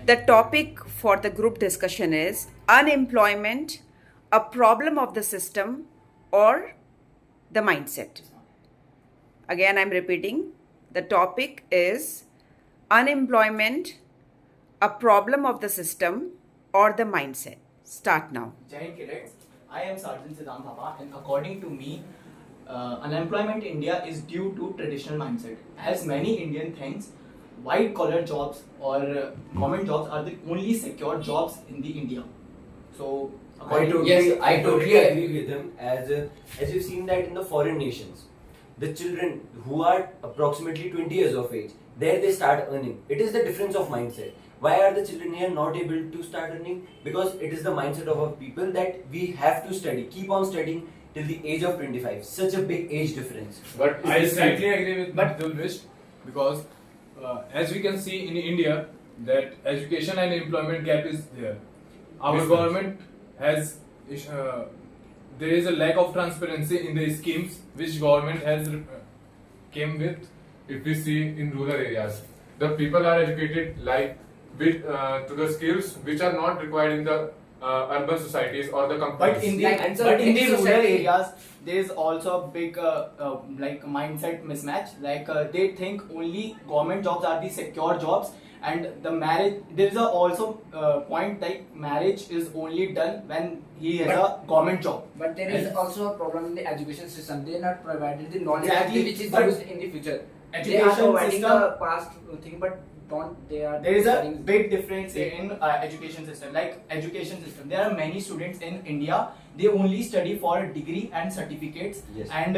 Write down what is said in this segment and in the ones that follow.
The topic for the group discussion is unemployment, a problem of the system or the mindset. Again, I'm repeating. The topic is unemployment, a problem of the system or the mindset. Start now. Jai Hind cadets, I am Sergeant Siddhant Thapa, and according to me, unemployment in India is due to traditional mindset. As many Indian thinks, white collar jobs or government jobs are the only secure jobs in the India. So, I totally agree with him. As you've seen that in the foreign nations, the children who are approximately 20 years of age, there they start earning. It is the difference of mindset. Why are the children here not able to start earning? Because it is the mindset of our people that we have to study, keep on studying till the age of 25. Such a big age difference. But I slightly agree with Dulvish because as we can see in India that education and employment gap is there. Our government has there is a lack of transparency in the schemes which government has came with. If we see in rural areas, the people are educated like with to the skills which are not required in the urban societies or the companies. But in the rural areas, there is also a big mindset mismatch. They think only government jobs are the secure jobs, and the marriage. There is also point like marriage is only done when he has a government job. But there is also a problem in the education system. They are not provided the knowledge Exactly. which is But used in the future. They are education providing system- the past thing, but There is a big difference in education system. Like education system, there are many students in India. They only study for a degree and certificates, Yes. and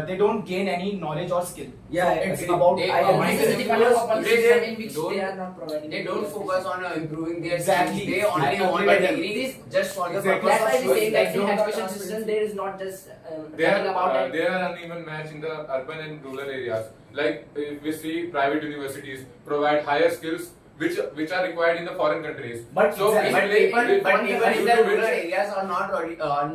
they don't gain any knowledge or skill. Yeah, So I it's agree. about They I are agree. the kind of open They system in which don't- they are not providing. They don't focus on improving their Exactly. skills. They only I want agree a with degree This- just for the Exactly. purpose That's why of we say showing that that in you education system there is not just There talking about there are uneven match in the urban and rural areas. Like if we see private universities provide higher skills which are required in the foreign countries. But so exactly. basically, But people in the due to rural which- areas are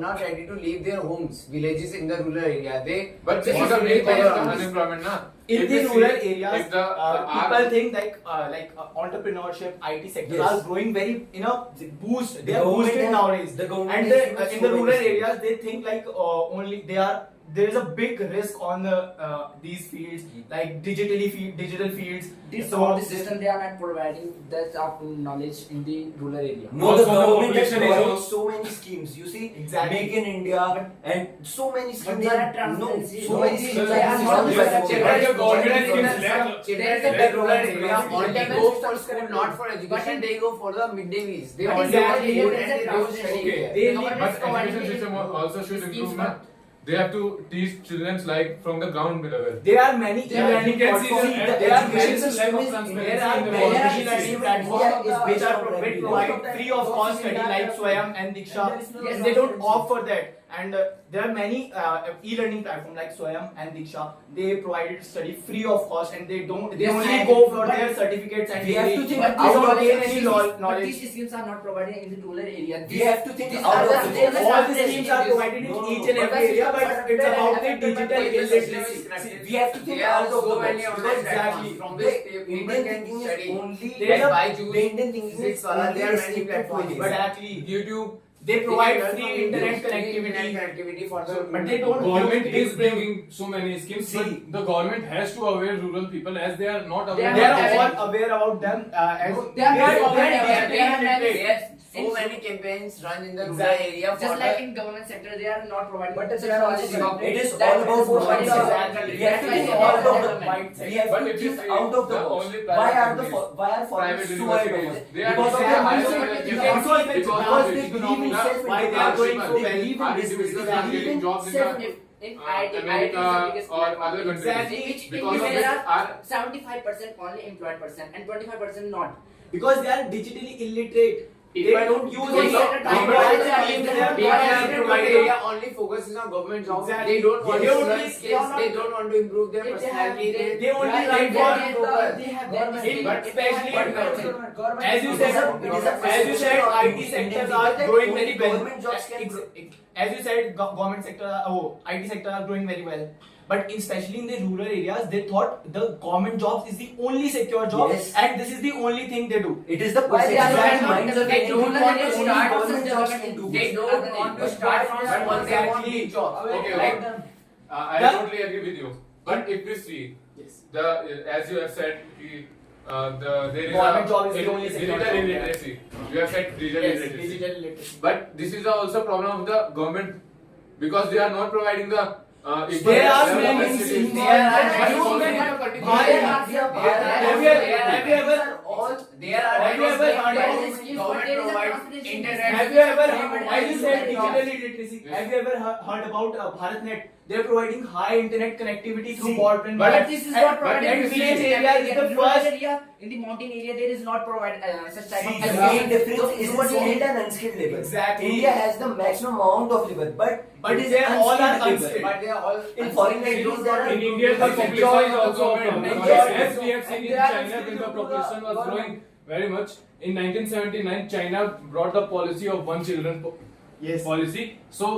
not ready to leave their homes, villages in the rural area. But This this is is the main cause really of unemployment, na? In If the we rural see- areas, if the people think entrepreneurship, IT sectors Yes. are growing very, boost. They The are government boosted has- nowadays. the government And has given in so the many rural schemes. areas, they think only there is a big risk on these fields, like digital fields. this So all the system they are not providing that knowledge in the rural area. No, Also the the government has population is provided also- so many schemes. You see, Exactly. Make in India and so many schemes. there are No, transparency. so many schemes. They are not Yes, provided. but the government Children in schemes lack- children in the rural area only go for school, not for education. They go for the midday meals. They But only exactly. want food and they don't study. Okay. They The need- government But is providing education the- system also should schemes improve, for- na? They have to teach children like from the ground level. there are many Yeah, e-learning you can see platforms. the There are education many system lack of there transparency are in the many government e-learning schemes. platforms which provide free of cost study like Swayam and Diksha. Yes, they don't opt for that. And there are many e-learning platforms like Swayam and Diksha. They provided study free of cost, and they only Yes, go for but their certificates and we have to degree. think They out don't of gain the any But knowledge. these schemes are not provided in the rural area. We have to think these out are of the- the they are box. the All the standards schemes are in this. provided in No, no, each and but every area, but but it's about the but- digital but- illiteracy. We have to think There are out of so the many box. online Exactly. platforms from The which people Indian can thinking is study. only There is Like a- Byju's, the Indian thinking is Physics wala, only there are many restricted to platforms. this. Exactly. YouTube. They provide learn free from internet videos, free connectivity. internet connectivity for the But they don't Government use is bringing so many schemes, See. but the government has to aware rural people as they are not They aware. They not are aware. all aware about them as They are not they- aware they- about they- they are they- not- Yes, so many campaigns run in the rural Exactly. area for Just like the in government sector, they are not providing. But such they are also knowledge about It is that all about providing mindset. exactly. We have to That's think why all they are about the government. mindset. We have But to if you think see out of the the box. only Why private are companies, why are foreigners private so ahead of universities, us? they are Because of they their are mindset. higher You education can see because because of they it. believe in Now, self. why they are going so They well. believe in Our business. individuals They are believe getting in jobs in self. the In IT, America is the biggest or platform. other countries. Exactly. Because of there this, are 75% only employed person and 25% not. because they are digitally illiterate. They People don't use They any don't- government they don't- schemes. they They are don't- people in not the rural providing. area only focuses on government jobs. Exactly. They don't want They to only- learn they are skills. not- They don't want to improve their If they have- personality. They only they- like they- for they- focus. they have They- government in- but especially government As you It is said, a as you said, IT sectors are growing very well. Government jobs can grow. As you said, government sector, IT sector are growing very well. But especially in the rural areas, they thought the government jobs is the only secure job, Yes. and this is the only thing they do. It is the Why they are perception not- minds of they the don't people want that to only start government jobs can do They good. don't want to start from But small. They want exactly. big jobs. Okay, Like okay. them. I The- totally agree with you. But if we see Yes. as you have said, there is Government job is the only digital secure job, illiteracy. You have said digital Yes, illiteracy. digital literacy. But this is also problem of the government because they are not providing the. There are many facilities. there are But many- also- Bhai, Have you have you ever- ever there are have you ever government provides internet. Have you ever, Government as you said, provides digital literacy? Yes. Have you ever heard about BharatNet? They're providing high internet connectivity through See, broadband. but But this is not provided and in village village area is the in rural first. area, in the mountain area, there is not provided such type See, of The Yeah. main difference is So what in you skilled need- and unskilled labor. Exactly. India has the maximum amount of labor, but it is they all are unskilled labor. unskilled. But they are all In foreign unskilled. countries, there are In India, the population is also a problem. Yes. As we have seen in They are China, when the still population was government. growing very much. In 1979, China brought the policy of one children Yes. policy. So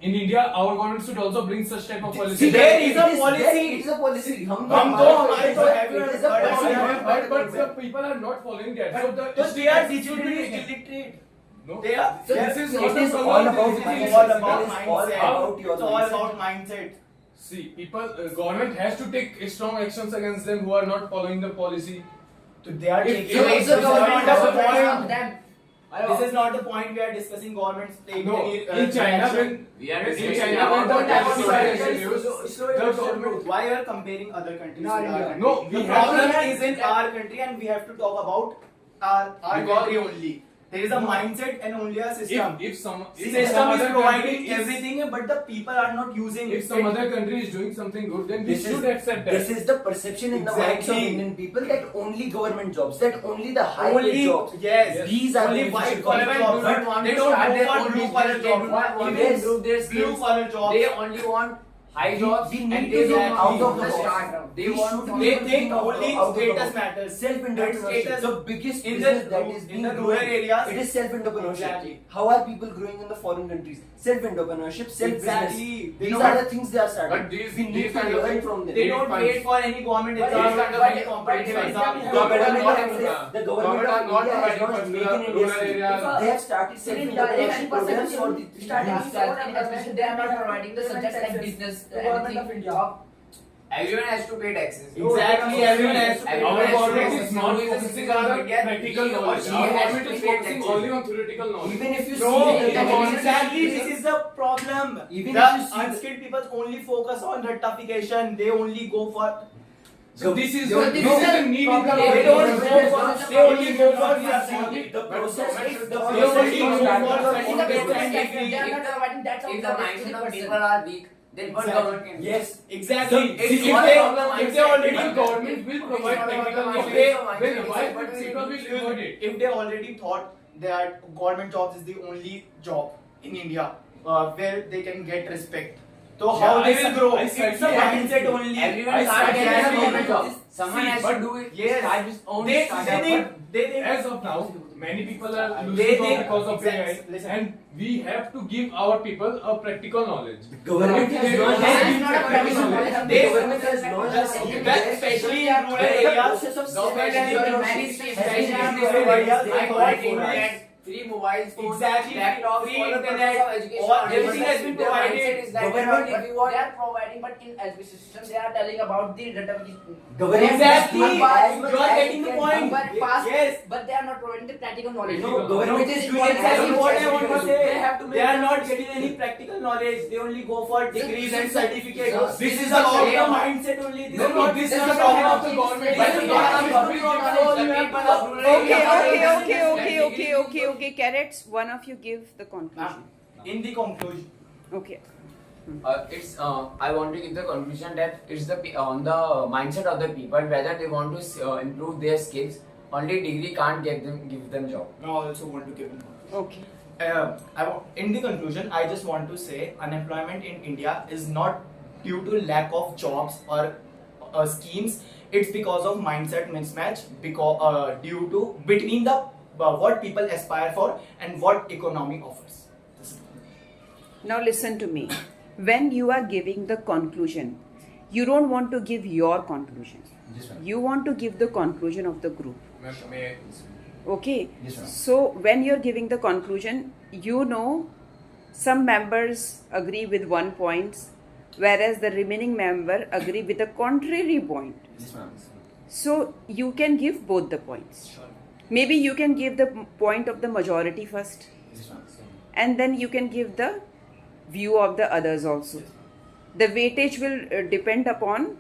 in India, our government should also bring such type of policy. See, there is a It policy. It is a policy. हम तो हमारे तो have you It is a heard policy. about but the people are not following that. So the So they are state should digitally be- illiterate. No. They are. So they this are- is It not is the all problem. about This is mindset. all about It is all mindset. about your It's all mindset. about mindset. See, people, government has to take strong actions against them who are not following the policy. So they are If- taking. if- This if the is government not doesn't the Stop point. them. This is not the point we are discussing. Governments taking No, any, in China action. when We are in discussing China about when the what type of policy society was is introduced, slow the evolution government. Why you are comparing other countries No, with our India. country? No, The we have problem to- is in our country, and we have to talk about our Because- country only. There is a mindset and only a system. If some The if system some is other providing country is- everything, but the people are not using If it. some other country is doing something good, then we This should is- accept that. This is the perception in the minds of Exactly. Indian people that only government jobs, that only the high paid Only jobs. yes, These are only the white beneficial collar jobs. jobs. do not want They to don't start go their for own blue business. collar They jobs. do not want to Yes. improve their Blue skills. collar jobs. They only want high jobs We and need they to don't get want out of to the start box. now. They We want should to They think think out of only the status box. matters. Self-entrepreneurship. Status. The biggest In business the- that is in being the grown, rural areas. it is self-entrepreneurship. Exactly. How are people growing in the foreign countries? Self-entrepreneurship, self-business. Exactly. They These don't- are the things they are starting. But these- we need these to kind of learn things- from them. They They don't fund- wait for any government But exam, these kind of any things- competitive but exam. these The kind of government not of every- India, the government Government of are not India has providing launched funds Make to in the India rural scheme. areas. They have started self-entrepreneurship programs for the Especially they are not providing the subjects like business, anything, job. Everyone has to pay taxes. Exactly, everyone has to pay Our taxes. government is not focusing on the practical He or knowledge. she Our has government to is pay focusing taxes. only on theoretical knowledge. Even if you No, see the exactly. This is the problem. Even The if you see unskilled people only focus on rectification. They only go for. So this is So the this this is is the the need in the problem. They don't go for. They only go for. the process is the They only go for If the certificate business and like degree. they are not providing that If the mindset of people are weak, then what Exactly. government can do? Yes. Exactly. If If they- they if they already if government will provide technical knowledge, then why would people will avoid it? if they already thought that government jobs is the only job in India where they can get respect, so how Yeah, they I will said- grow? I It's said- a mindset only. Everyone I can't get a exactly. government job. Someone See, has but to do it. Yes. Start his own They startup. think they think As of now, many people are They losing job think- because of AI, Listen. and we have to give our people a practical knowledge. Government They has don't launched have a any scheme. practical knowledge. The government has launched a scheme that where especially where in rural the areas, process of government has self-entrepreneurship done many has schemes, been especially in introduced. rural areas. They I call got it for internet, us. free mobile phones, Exactly, laptops, free for the purpose internet, of education. all- only. everything has been Their provided. mindset is that Government- if you want They are providing, but in education system they are telling about the Government Exactly. is doing as much You are as getting it the can point. do. but past, Yes. but they are not providing the practical knowledge. No, government is doing Exactly what I want to say. They have to make They are them- not getting any practical knowledge. They only go for degrees and certificates. So, This is the about same- the mindset only. This No, is no, not this this is is the talking problem about of the the government. But This is you not have the public government. control, you The have people to- of rural Okay, areas- okay. Carrots, one of you give the conclusion. In the conclusion, Okay. I want to give the conclusion that it's on the mindset of the people whether they want to improve their skills. Only degree can't give them job. I also want to give him. Okay. In the conclusion, I just want to say unemployment in India is not due to lack of jobs or schemes. It's because of mindset mismatch. Because due to between the what people aspire for and what economy offers. Now listen to me. When you are giving the conclusion, you don't want to give your conclusion. Yes, ma'am. You want to give the conclusion of the group. Ma'am, may I? Okay. Yes, ma'am. So when you're giving the conclusion, you know some members agree with one point, whereas the remaining member agree with the contrary point. Yes, ma'am. So you can give both the points. Maybe you can give the point of the majority first, Yes, ma'am. and then you can give the view of the others also. The weightage will depend upon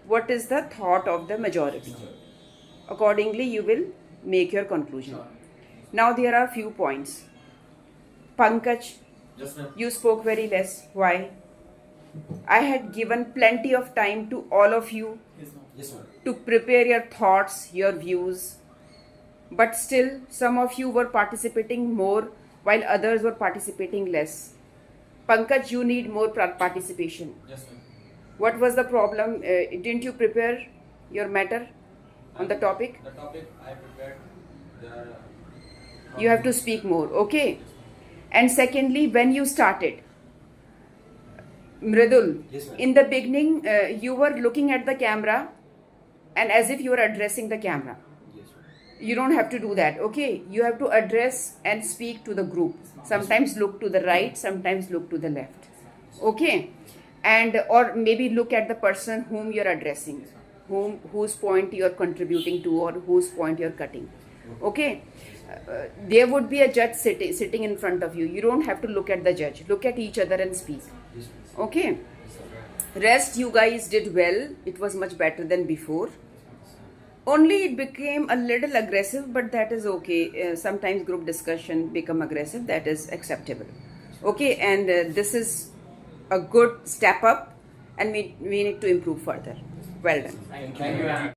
what is the thought of the majority. Accordingly, you will make your conclusion. Now there are few points. Pankaj, Yes, ma'am. you spoke very less. Why? I had given plenty of time to all of you Yes, ma'am. to prepare your thoughts, your views. But still, some of you were participating more while others were participating less. Pankaj, you need more participation. Yes, ma'am. What was the problem? Didn't you prepare your matter on the topic? The topic I prepared, You have to speak more, okay? And secondly, when you started, Mridul, Yes, ma'am. in the beginning, you were looking at the camera and as if you were addressing the camera. Yes, ma'am. You don't have to do that, okay? You have to address and speak to the group. Sometimes look to the right, sometimes look to the left, okay? And or maybe look at the person whom you're addressing, whose point you're contributing to or whose point you're cutting, okay? There would be a judge sitting in front of you. You don't have to look at the judge. Look at each other and speak, Yes, ma'am. okay? Rest you guys did well. It was much better than before. Only it became a little aggressive, but that is okay. Sometimes group discussion become aggressive. That is acceptable. Okay, and this is a good step up, and we need to improve further. Well done. Thank you.